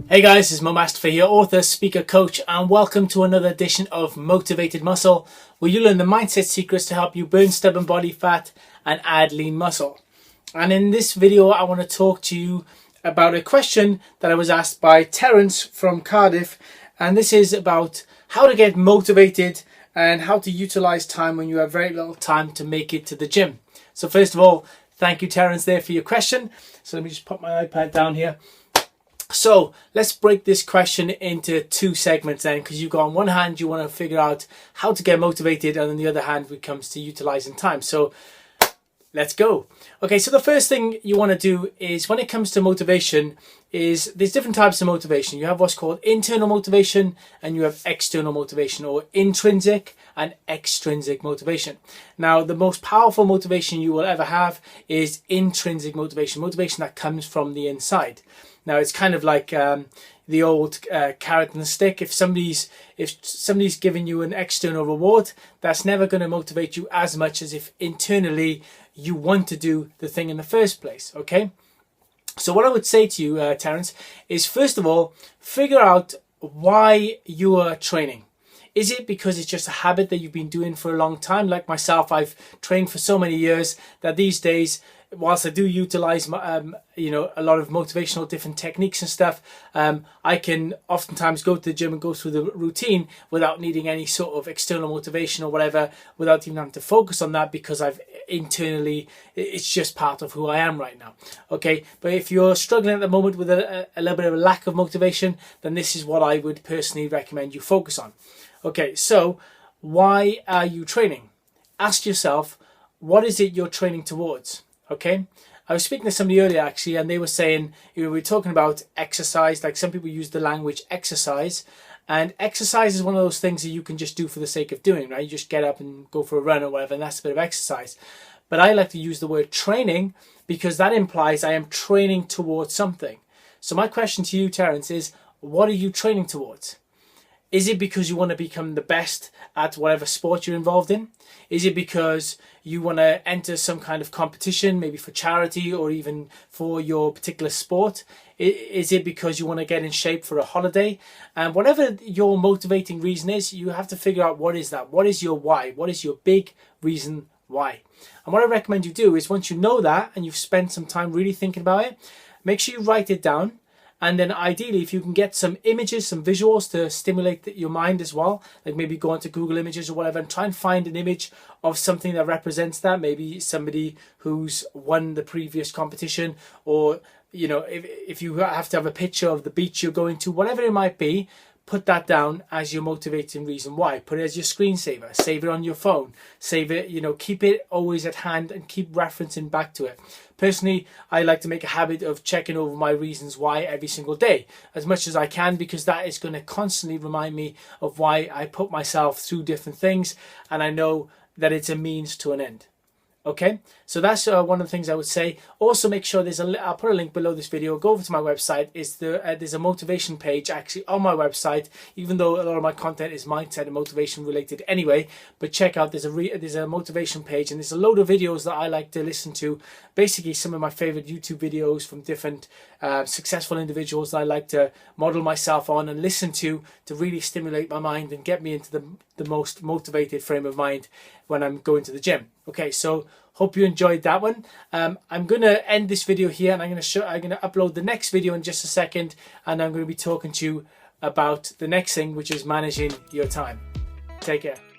Hey guys, it's Mo Master here, author, speaker, coach, and welcome to another edition of Motivated Muscle, where you learn the mindset secrets to help you burn stubborn body fat and add lean muscle. And in this video, I want to talk to you about a question that I was asked by Terence from Cardiff, and this is about how to get motivated and how to utilize time when you have very little time to make it to the gym. So first of all, thank you, Terence, there for your question. So let me just put my iPad down here. So let's break this question into two segments then, because you've got on one hand you want to figure out how to get motivated, and on the other hand when it comes to utilizing time. So let's go. Okay, so the first thing you want to do is, when it comes to motivation, is there's different types of motivation. You have what's called internal motivation and you have external motivation, or intrinsic and extrinsic motivation. Now, the most powerful motivation you will ever have is intrinsic motivation, motivation that comes from the inside. Now, it's kind of like the old carrot and the stick. If somebody's giving you an external reward, that's never going to motivate you as much as if internally you want to do the thing in the first place. Okay? So what I would say to you, Terence, is first of all, figure out why you are training. Is it because it's just a habit that you've been doing for a long time? Like myself, I've trained for so many years that these days, whilst I do utilize a lot of motivational different techniques and stuff, I can oftentimes go to the gym and go through the routine without needing any sort of external motivation or whatever, without even having to focus on that, because I've internally, it's just part of who I am right now. Okay, but if you're struggling at the moment with a little bit of a lack of motivation, then this is what I would personally recommend you focus on. Okay, so why are you training? Ask yourself, what is it you're training towards? Okay, I was speaking to somebody earlier actually, and they were saying, we were talking about exercise. Like, some people use the language exercise, and exercise is one of those things that you can just do for the sake of doing, right? You just get up and go for a run or whatever, and that's a bit of exercise. But I like to use the word training because that implies I am training towards something. So my question to you, Terence, is what are you training towards? Is it because you want to become the best at whatever sport you're involved in? Is it because you want to enter some kind of competition, maybe for charity or even for your particular sport? Is it because you want to get in shape for a holiday? And whatever your motivating reason is, you have to figure out what is that. What is your why? What is your big reason why? And what I recommend you do is, once you know that and you've spent some time really thinking about it, make sure you write it down. And then ideally, if you can get some images, some visuals to stimulate your mind as well, like maybe go onto Google Images or whatever and try and find an image of something that represents that. Maybe somebody who's won the previous competition, or, if you have to have a picture of the beach you're going to, whatever it might be, put that down as your motivating reason why. Put it as your screensaver. Save it on your phone. Save it, keep it always at hand and keep referencing back to it. Personally, I like to make a habit of checking over my reasons why every single day, as much as I can, because that is going to constantly remind me of why I put myself through different things, and I know that it's a means to an end. Okay, so that's one of the things I would say. Also, make sure I'll put a link below this video. Go over to my website. There's a motivation page actually on my website, even though a lot of my content is mindset and motivation related anyway. But check out, there's a motivation page, and there's a load of videos that I like to listen to. Basically, some of my favorite YouTube videos from different successful individuals that I like to model myself on and listen to really stimulate my mind and get me into the most motivated frame of mind when I'm going to the gym. Okay, so hope you enjoyed that one. I'm going to end this video here, and I'm going to upload the next video in just a second, and I'm going to be talking to you about the next thing, which is managing your time. Take care.